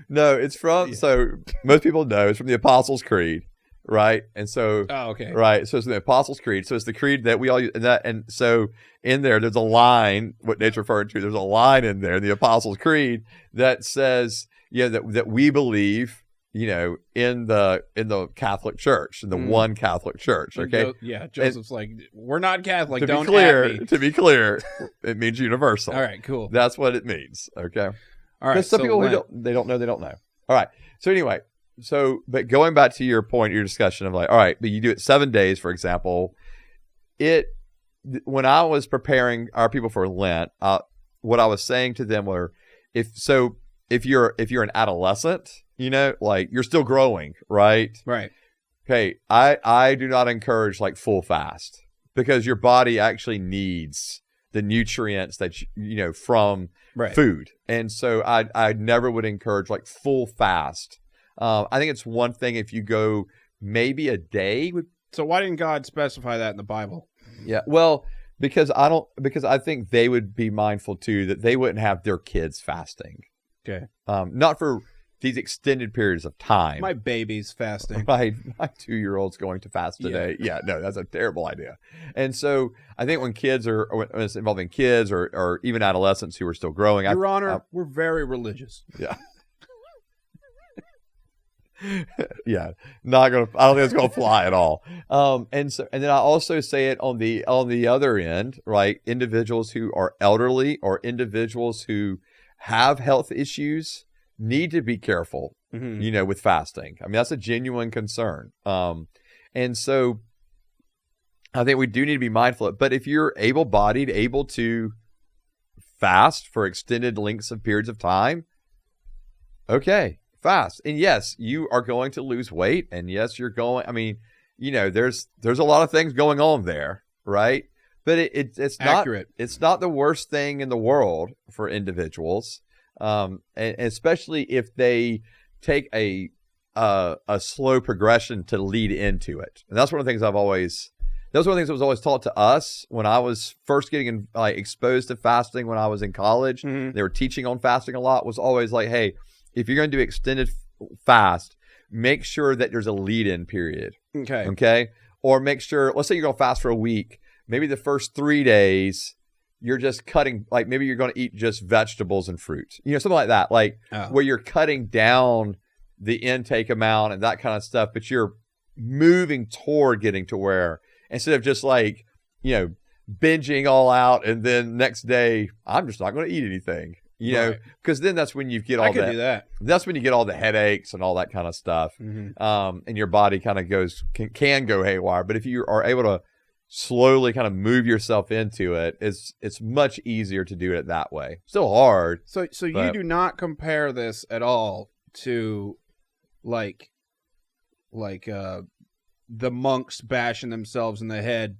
B: No, it's from, so most people know it's from the Apostles' Creed. Right. And so,
A: okay.
B: Right. So it's the Apostles' Creed. So it's the creed that we all use. And so in there's a line, what Nate's referring to, there's a line in there in the Apostles' Creed that says, that we believe, in the Catholic Church, in the one Catholic Church. Okay.
A: Joseph's like, we're not Catholic.
B: To be clear, it means universal.
A: All right, cool.
B: That's what it means. Okay.
A: All right.
B: Because some people they don't know. All right. So anyway. But going back to your point, your discussion of like, all right, but you do it 7 days, for example. When I was preparing our people for Lent, what I was saying to them were, if you're an adolescent, like you're still growing, right?
A: Right.
B: Okay. I do not encourage like full fast because your body actually needs the nutrients that from food, and so I never would encourage like full fast. I think it's one thing if you go maybe a day.
A: So why didn't God specify that in the Bible?
B: Yeah, well, because I think they would be mindful too that they wouldn't have their kids fasting.
A: Okay.
B: Not for these extended periods of time.
A: My baby's fasting.
B: My 2-year-old's going to fast today. Yeah, no, that's a terrible idea. And so I think when it's involving kids or even adolescents who are still growing.
A: Your Honor, we're very religious.
B: Yeah. Yeah, I don't think it's gonna fly at all. And then I also say it on the other end, right? Individuals who are elderly or individuals who have health issues need to be careful, with fasting. I mean, that's a genuine concern. And so I think we do need to be mindful of it. But if you're able-bodied, able to fast for extended lengths of periods of time, okay. Fast. And yes, you are going to lose weight. And yes, you're going, I mean, there's a lot of things going on there, right? But it's not
A: accurate.
B: It's not the worst thing in the world for individuals. And especially if they take a slow progression to lead into it. And that's one of the things that was always taught to us when I was first getting exposed to fasting when I was in college. Mm-hmm. They were teaching on fasting a lot, was always like, hey, if you're going to do extended fast, make sure that there's a lead-in period. Okay. Or make sure, let's say you're going to fast for a week. Maybe the first 3 days, you're just cutting, like maybe you're going to eat just vegetables and fruit. Something like that. Where you're cutting down the intake amount and that kind of stuff, but you're moving toward getting to where, instead of just binging all out and then next day, I'm just not going to eat anything. Because then that's when you get all that. That's when you get all the headaches and all that kind of stuff. Mm-hmm. And your body kind of can go haywire. But if you are able to slowly kind of move yourself into it, it's much easier to do it that way. Still hard.
A: So you do not compare this at all to like like the monks bashing themselves in the head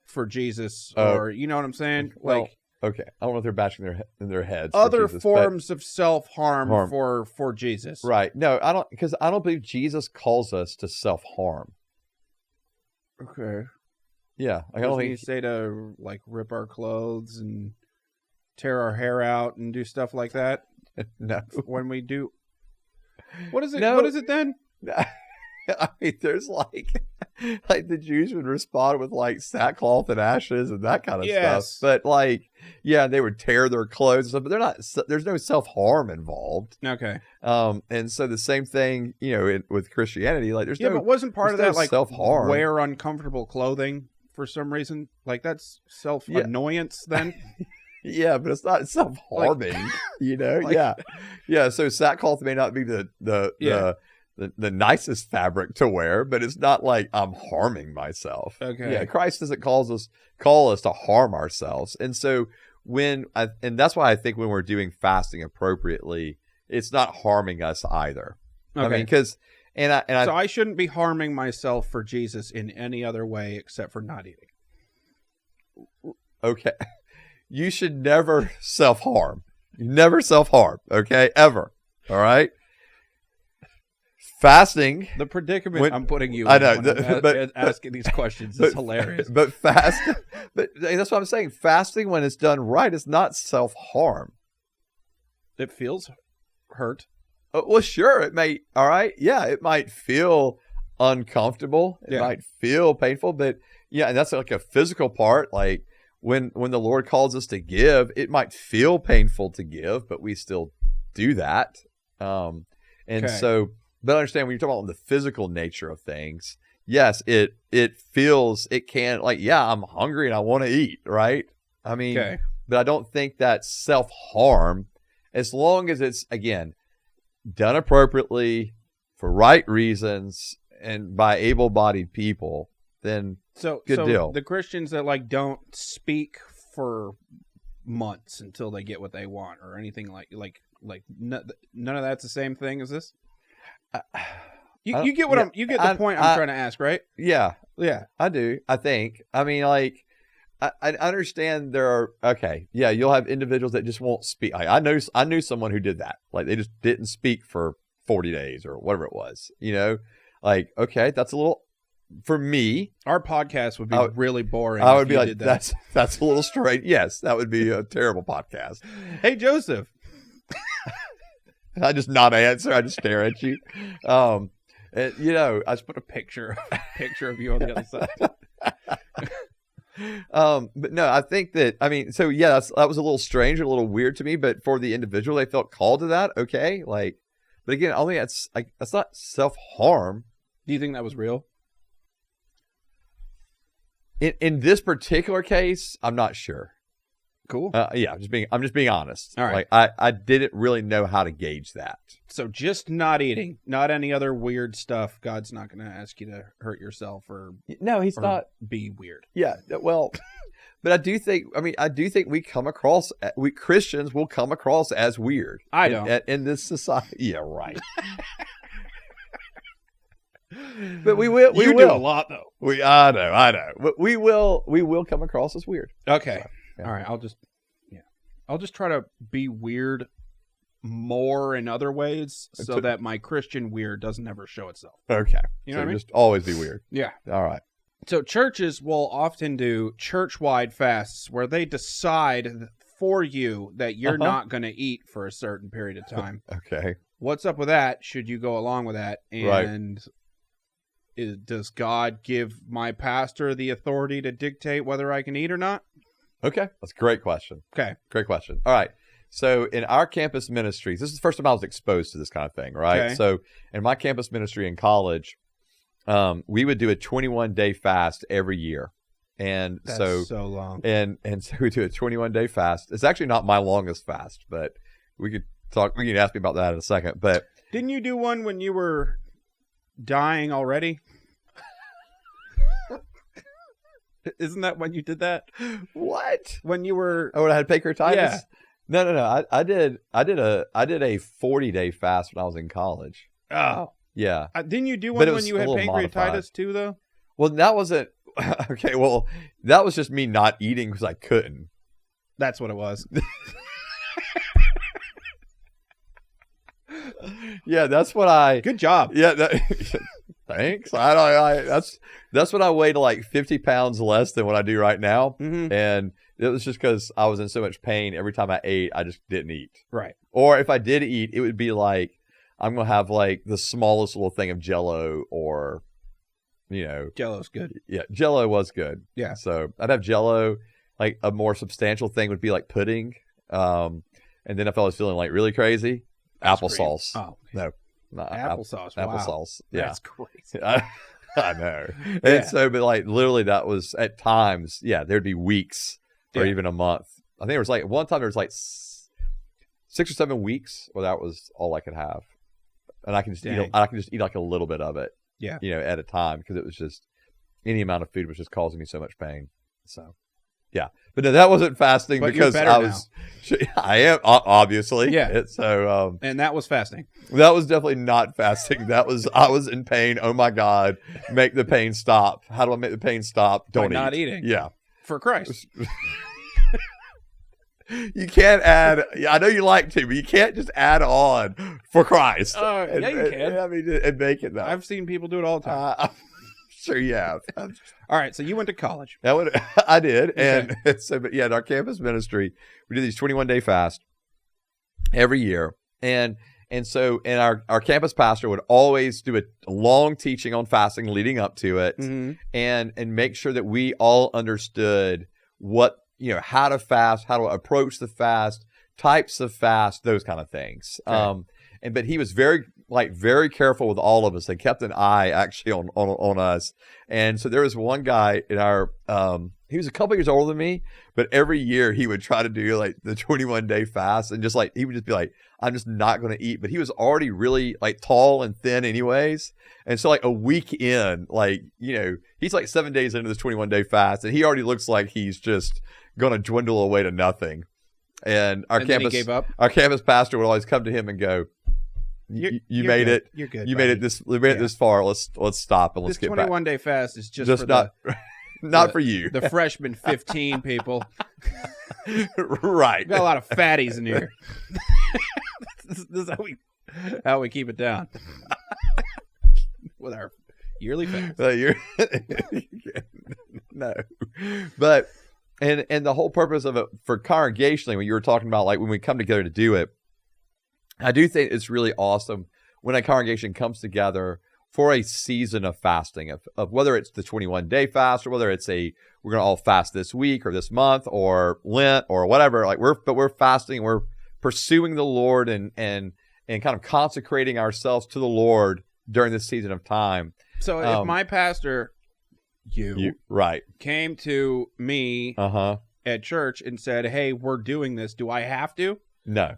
A: for Jesus, or you know what I'm saying?
B: Well,
A: like,
B: okay, I don't know if they're bashing their heads.
A: Other
B: Jesus,
A: forms of self-harm for Jesus.
B: Right. No, I don't, because I don't believe Jesus calls us to self-harm.
A: Okay.
B: Yeah. I don't think
A: you say to like rip our clothes and tear our hair out and do stuff like that.
B: No.
A: When we do, what is it?
B: No.
A: What is it then?
B: I mean, there's like the Jews would respond with like sackcloth and ashes and that kind of stuff. But like, yeah, they would tear their clothes and stuff, but they're not. There's no self-harm involved.
A: Okay.
B: And so the same thing, you know, with Christianity, like there's no.
A: But wasn't part of that like
B: self-harm?
A: Wear uncomfortable clothing for some reason? Like that's self-annoyance then.
B: Yeah, but it's not self-harming, you know? Yeah. So sackcloth may not be the nicest fabric to wear, but it's not like I'm harming myself.
A: Okay.
B: Yeah, Christ doesn't call us to harm ourselves. And so and that's why I think when we're doing fasting appropriately, it's not harming us either.
A: Okay.
B: I mean, because so
A: I shouldn't be harming myself for Jesus in any other way except for not eating.
B: Okay. You should never self-harm. Never self-harm, okay? Ever. All right? Fasting.
A: The predicament I'm putting you in
B: I know,
A: but asking these questions is hilarious.
B: But that's what I'm saying. Fasting, when it's done right, is not self-harm.
A: It feels hurt.
B: Well, sure, it may. All right, yeah, it might feel uncomfortable. It might feel painful, but yeah, and that's like a physical part. Like when the Lord calls us to give, it might feel painful to give, but we still do that. So. But understand when you're talking about the physical nature of things, yes, it can, like, yeah, I'm hungry and I want to eat, right? I mean, but I don't think that's self-harm as long as it's, again, done appropriately for right reasons and by able-bodied people, then good deal.
A: The Christians that like don't speak for months until they get what they want or anything like none of that's the same thing as this. You get what you get the point I'm trying to ask, right?
B: Yeah, I do. I think. I mean, like, I understand there are. Okay, yeah, you'll have individuals that just won't speak. Like, I knew someone who did that. Like, they just didn't speak for 40 days or whatever it was. You know, like, okay, that's a little. For me,
A: our podcast would be really boring.
B: I would be like, that's a little strange. Yes, that would be a terrible podcast.
A: Hey, Joseph.
B: I just not answer. I just stare at you. And, you know,
A: I just put a picture of you on the other
B: side. But no, I think that, I mean, so yeah, that was a little strange, a little weird to me, but for the individual, they felt called to that. Okay. Like, but again, only that's not self-harm.
A: Do you think that was real?
B: In this particular case, I'm not sure.
A: Cool.
B: Yeah, I'm just being honest.
A: All right.
B: Like, I didn't really know how to gauge that.
A: So just not eating, not any other weird stuff. God's not going to ask you to hurt yourself or
B: He's not
A: be weird.
B: Yeah. Well, but I do think we Christians will come across as weird.
A: I don't.
B: In this society. Yeah, right. But we will. We
A: will.
B: Do
A: a lot though.
B: I know. But we will come across as weird.
A: Okay. So. Yeah. All right, I'll just try to be weird more in other ways so that my Christian weird doesn't ever show itself.
B: Okay.
A: You know what I mean?
B: Just always be weird.
A: Yeah.
B: All right.
A: So churches will often do church-wide fasts where they decide for you that you're not going to eat for a certain period of time.
B: Okay.
A: What's up with that? Should you go along with that? And does God give my pastor the authority to dictate whether I can eat or not?
B: Okay. That's a great question.
A: Okay.
B: Great question. All right. So in our campus ministries, this is the first time I was exposed to this kind of thing, right?
A: Okay.
B: So in my campus ministry in college, we would do a 21-day fast every year. And
A: that's so long.
B: And so we do a 21-day fast. It's actually not my longest fast, but we can ask me about that in a second. But
A: didn't you do one when you were dying already? Isn't that when you did that?
B: What?
A: When you were...
B: Oh, when I had pancreatitis?
A: Yeah.
B: No. I did a 40-day fast when I was in college.
A: Oh.
B: Yeah.
A: Didn't you do
B: But
A: one
B: it
A: when
B: was
A: you
B: a
A: had
B: little
A: pancreatitis
B: modified.
A: too, though?
B: Well, that wasn't okay. Well, that was just me not eating because I couldn't.
A: That's what it was.
B: Yeah, that's what I.
A: Good job.
B: Yeah, thanks. That's what I weighed, like 50 pounds less than what I do right now, and it was just because I was in so much pain. Every time I ate, I just didn't eat.
A: Right.
B: Or if I did eat, it would be like I'm gonna have like the smallest little thing of Jello, or
A: Jello's good.
B: Yeah, Jello was good.
A: Yeah.
B: So I'd have Jello. Like a more substantial thing would be like pudding. And then if I was feeling like really crazy, applesauce.
A: Oh,
B: no, not
A: applesauce.
B: Applesauce.
A: Wow.
B: Yeah,
A: That's crazy.
B: I know. And so, but like literally, that was at times. Yeah, there'd be weeks or even a month. I think it was like one time there was like 6 or 7 weeks where that was all I could have, and I can just eat like a little bit of it.
A: Yeah.
B: At a time, because it was just any amount of food was just causing me so much pain. So. Yeah, but no, that wasn't fasting,
A: but
B: because I was. Now. I am obviously.
A: Yeah.
B: So.
A: And that was fasting.
B: That was definitely not fasting. I was in pain. Oh my God! Make the pain stop. How do I make the pain stop? Don't eat.
A: Not eating.
B: Yeah.
A: For Christ.
B: You can't add. I know you like to, but you can't just add on for Christ.
A: Yeah, you can.
B: I mean, and make it.
A: I've seen people do it all the time.
B: Sure you have.
A: All right, so you went to college.
B: I did.
A: Okay.
B: And so, but yeah, in our campus ministry, we do these 21-day fast every year. And so, our campus pastor would always do a long teaching on fasting leading up to it, and make sure that we all understood what, how to fast, how to approach the fast, types of fast, those kind of things. Okay. But he was very careful with all of us. They kept an eye actually on us. And so there was one guy in our, he was a couple years older than me, but every year he would try to do like the 21-day fast, and he would just be like, I'm just not going to eat. But he was already really like tall and thin anyways. And so like a week in, he's like 7 days into this 21-day fast, and he already looks like he's just going to dwindle away to nothing. And
A: then he gave up?
B: Our campus pastor would always come to him and go, You made
A: good.
B: it.
A: You're good.
B: You made it this. We made it this far. Let's stop and let's get back.
A: This 21-day fast is just for
B: not for you.
A: The freshman 15 people.
B: Right.
A: We've got a lot of fatties in here. This is how we keep it down with our yearly fast.
B: No, but and the whole purpose of it for congregationally, when you were talking about like when we come together to do it. I do think it's really awesome when a congregation comes together for a season of fasting, of whether it's the 21-day fast, or whether it's we're going to all fast this week or this month or Lent or whatever. Like we're fasting, we're pursuing the Lord and kind of consecrating ourselves to the Lord during this season of time.
A: So if my pastor, you
B: right,
A: came to me at church and said, "Hey, we're doing this. Do I have to?"
B: No.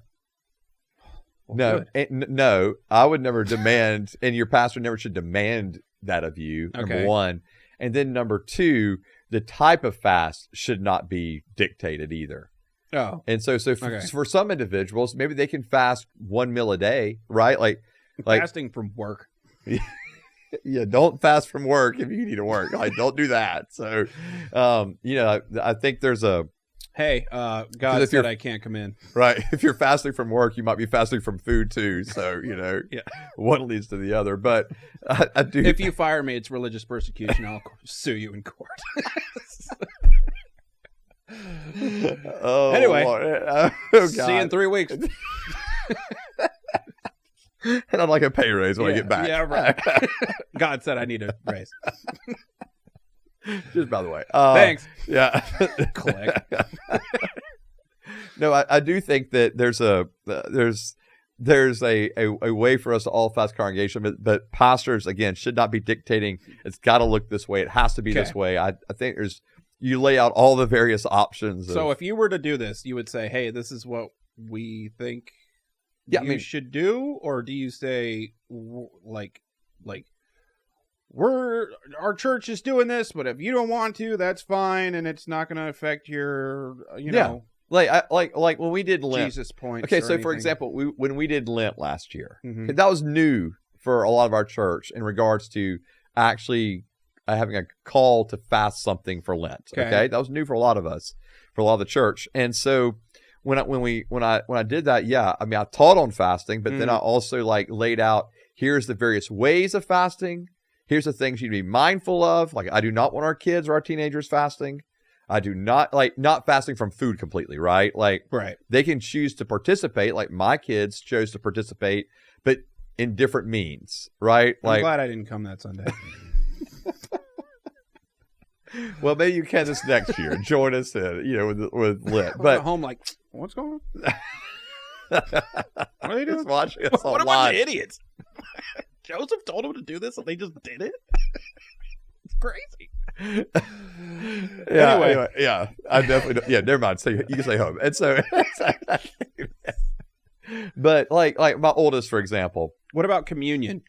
A: Well,
B: no, I would never demand, and your pastor never should demand that of you, number one. And then number two, the type of fast should not be dictated either.
A: Oh.
B: And so for some individuals, maybe they can fast 1 meal a day, right? Like
A: fasting from work.
B: Yeah, don't fast from work if you need to work. Like, don't do that. So, I think there's a...
A: Hey, God said I can't come in.
B: Right. If you're fasting from work, you might be fasting from food too. So, one leads to the other. But I do.
A: If you fire me, it's religious persecution. I'll sue you in court. Anyway, see you in 3 weeks.
B: And I'd like a pay raise when I get back.
A: Yeah, right. God said I need a raise.
B: Just by the way.
A: Thanks.
B: Yeah.
A: Click.
B: No, I do think that there's a way for us to all fast congregation, but pastors, again, should not be dictating. It's got to look this way. It has to be this way. I think you lay out all the various options.
A: So if you were to do this, you would say, hey, this is what we think you should do? Or do you say, our church is doing this, but if you don't want to, that's fine, and it's not going to affect your, know,
B: like when we did Lent.
A: Jesus points.
B: Okay, so
A: anything.
B: for example, when we did Lent last year, that was new for a lot of our church in regards to actually having a call to fast something for Lent. Okay, that was new for a lot of us, for a lot of the church. And so when I did that, yeah, I mean, I taught on fasting, but then I also like laid out, here's the various ways of fasting. Here's the things you need to be mindful of. Like, I do not want our kids or our teenagers fasting. I do not not fasting from food completely, right? Like, they can choose to participate. Like my kids chose to participate, but in different means, right?
A: I'm glad I didn't come that Sunday.
B: Well, maybe you can this next year. Join us in, with Lit.
A: But at home, like, what's going on? What are they doing?
B: Just watching us
A: What a bunch of idiots. Joseph told them to do this and they just did it? It's crazy.
B: Anyway, yeah. I definitely don't. Yeah, never mind. You can stay home. And so, but like my oldest, for example.
A: What about communion?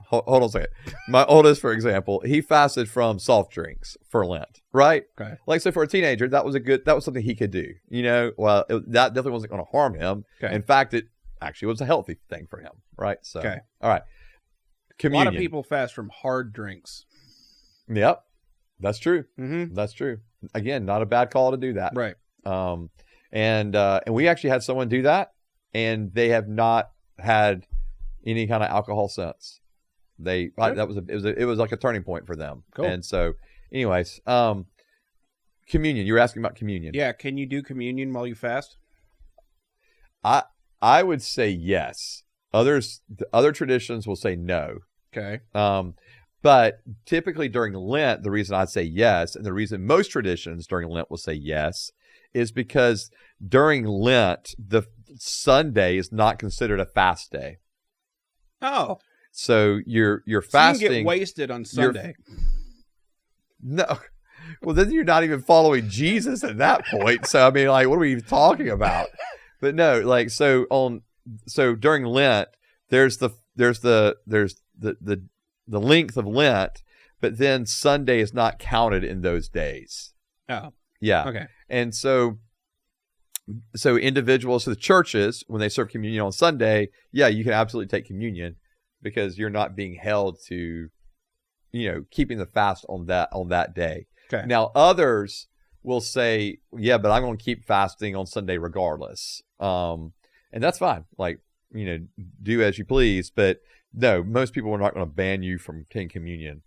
B: Hold on a second. My oldest, for example, he fasted from soft drinks for Lent, right?
A: Okay.
B: Like, so for a teenager, that was something he could do, Well, that definitely wasn't going to harm him.
A: Okay.
B: In fact, it actually was a healthy thing for him, right? So,
A: okay.
B: All right. Communion.
A: A lot of people fast from hard drinks.
B: Yep. That's true.
A: Mm-hmm.
B: That's true. Again, not a bad call to do that.
A: Right.
B: And we actually had someone do that, and they have not had any kind of alcohol since. It was like a turning point for them.
A: Cool.
B: And so, anyways, communion. You were asking about communion.
A: Yeah. Can you do communion while you fast?
B: I would say yes. Other traditions will say no.
A: Okay.
B: But typically during Lent, the reason I'd say yes, and the reason most traditions during Lent will say yes, is because during Lent, the Sunday is not considered a fast day.
A: Oh.
B: So you're fasting.
A: So you can get wasted on Sunday.
B: No. Well, then you're not even following Jesus at that point. So I mean, like, what are we even talking about? But no, like, so during Lent, there's the length of Lent, but then Sunday is not counted in those days.
A: Oh.
B: Yeah.
A: Okay.
B: And so individuals, so the churches, when they serve communion on Sunday, yeah, you can absolutely take communion because you're not being held to, keeping the fast on that day.
A: Okay.
B: Now, others will say, yeah, but I'm going to keep fasting on Sunday regardless. And that's fine. Like, do as you please. But no, most people are not going to ban you from taking communion.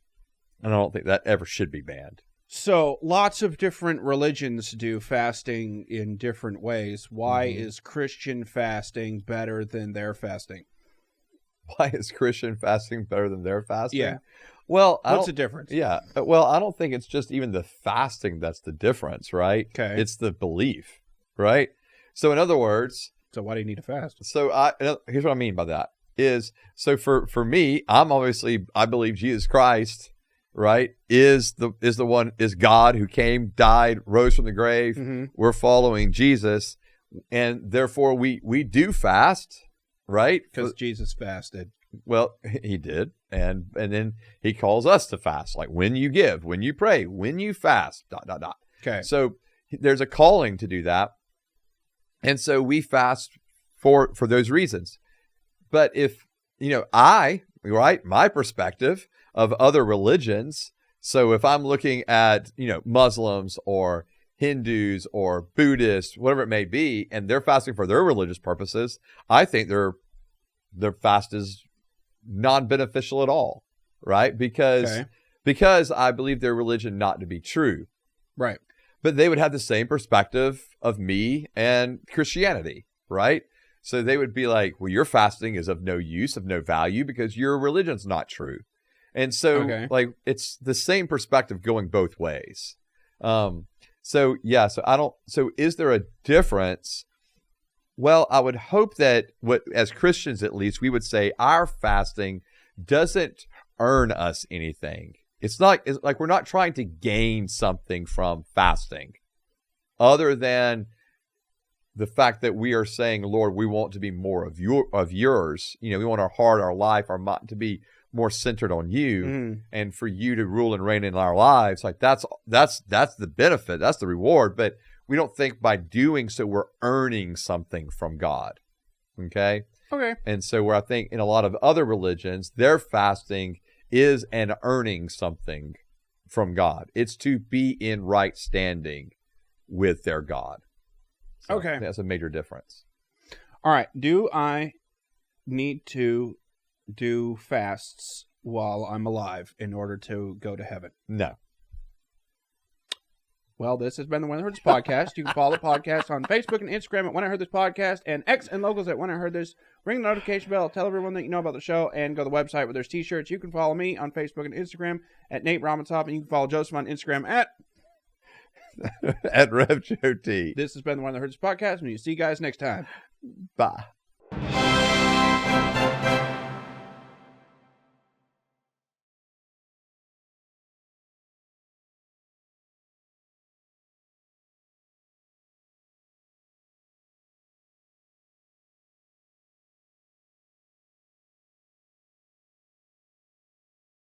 B: And I don't think that ever should be banned.
A: So lots of different religions do fasting in different ways. Why is Christian fasting better than their fasting?
B: Why is Christian fasting better than their fasting?
A: Yeah.
B: Well,
A: what's the difference?
B: Yeah. Well, I don't think it's just even the fasting that's the difference, right?
A: Okay.
B: It's the belief, right? So in other words...
A: So why do you need to fast?
B: So here's what I mean by that. For me, I believe Jesus Christ, right, is God who came, died, rose from the grave. Mm-hmm. We're following Jesus, and therefore we do fast, right?
A: Because Jesus fasted.
B: Well, he did, and then he calls us to fast, like when you give, when you pray, when you fast, ...
A: Okay.
B: So there's a calling to do that, and so we fast for those reasons. But if my perspective of other religions, so if I'm looking at Muslims or Hindus or Buddhists, whatever it may be, and they're fasting for their religious purposes, I think their fast is non-beneficial at all, right? Because I believe their religion not to be true.
A: Right.
B: But they would have the same perspective of me and Christianity, right? So they would be like, well, your fasting is of no use, of no value, because your religion's not true. And so it's the same perspective going both ways. So is there a difference? Well, I would hope that as Christians, at least, we would say our fasting doesn't earn us anything. It's like we're not trying to gain something from fasting other than the fact that we are saying, Lord, we want to be more of yours. We want our heart, our life, our mind to be more centered on you, and for you to rule and reign in our lives. Like that's the benefit, that's the reward. But we don't think by doing so we're earning something from God. Okay.
A: Okay.
B: And so where I think in a lot of other religions, their fasting is an earning something from God. It's to be in right standing with their God. So
A: Okay.
B: that's a major difference.
A: All right. Do I need to do fasts while I'm alive in order to go to heaven?
B: No.
A: Well, this has been the When I Heard This Podcast. You can follow the podcast on Facebook and Instagram at When I Heard This Podcast, and X and locals at When I Heard This. Ring the notification bell, tell everyone that you know about the show, and go to the website where there's t-shirts. You can follow me on Facebook and Instagram at Nate Ramatop, and you can follow Joseph on Instagram at
B: At RevJoT.
A: This has been the When I Heard This Podcast, and we'll see you guys next time.
B: Bye.